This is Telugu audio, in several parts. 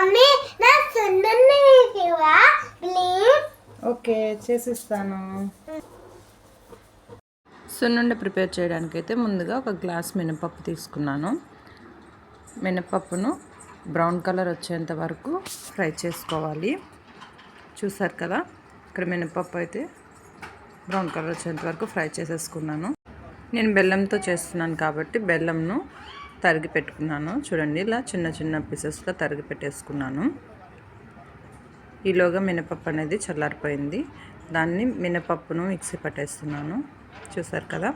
మమ్మీ నా సున్నుండి ఇవ్వవా ప్లీజ్. ఓకే చేసిస్తాను. సున్నుండ ప్రిపేర్ చేయడానికి అయితే ముందుగా ఒక గ్లాస్ మినపప్పు తీసుకున్నాను. మినపప్పును బ్రౌన్ కలర్ వచ్చేంత వరకు ఫ్రై చేసుకోవాలి. చూసారు కదా, ఇక్కడ మినపప్పు అయితే బ్రౌన్ కలర్ వచ్చేంత వరకు ఫ్రై చేసేసుకున్నాను. నేను బెల్లంతో చేస్తున్నాను కాబట్టి బెల్లంను తరిగి పెట్టుకున్నాను. చూడండి, ఇలా చిన్న చిన్న పీసెస్గా తరిగి పెట్టేసుకున్నాను. ఈలోగా మినపప్పు అనేది చల్లారిపోయింది. దాన్ని మినపప్పును మిక్సీ పట్టేస్తున్నాను. చూసారు కదా,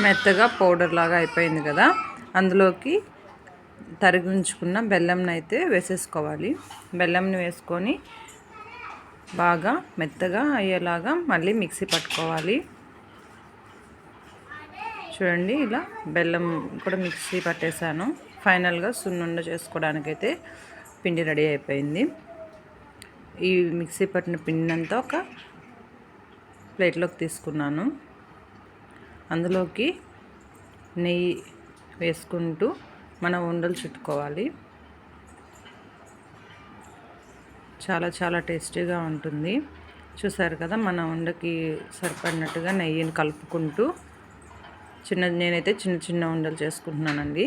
మెత్తగా పౌడర్ లాగా అయిపోయింది కదా. అందులోకి తరిగి ఉంచుకున్న బెల్లంని అయితే వేసేసుకోవాలి. బెల్లంని వేసుకొని బాగా మెత్తగా అయ్యేలాగా మళ్ళీ మిక్సీ పట్టుకోవాలి. చూడండి, ఇలా బెల్లం కూడా మిక్సీ పట్టేశాను. ఫైనల్గా సున్నుండ చేసుకోవడానికైతే పిండి రెడీ అయిపోయింది. ఈ మిక్సీ పట్టిన పిండి అంతా ఒక ప్లేట్లోకి తీసుకున్నాను. అందులోకి నెయ్యి వేసుకుంటూ మనం ఉండలు చుట్టుకోవాలి. చాలా చాలా టేస్టీగా ఉంటుంది. చూసారు కదా, మన ఉండకి సరిపడినట్టుగా నెయ్యిని కలుపుకుంటూ నేనైతే చిన్న చిన్న ఉండలు చేసుకుంటున్నానండి.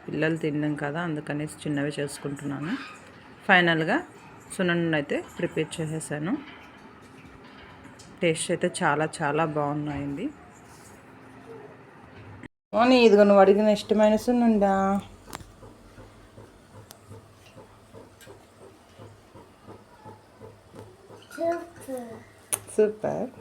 పిల్లలు తినడం కదా, అందుకనేసి చిన్నవి చేసుకుంటున్నాను. ఫైనల్గా సున్నుండ అయితే ప్రిపేర్ చేసేసాను. టేస్ట్ అయితే చాలా చాలా బాగున్నాయండి. ఓనీ, ఇదిగో నువ్వు అడిగిన ఇష్టమైన సున్నుండా. సూపర్.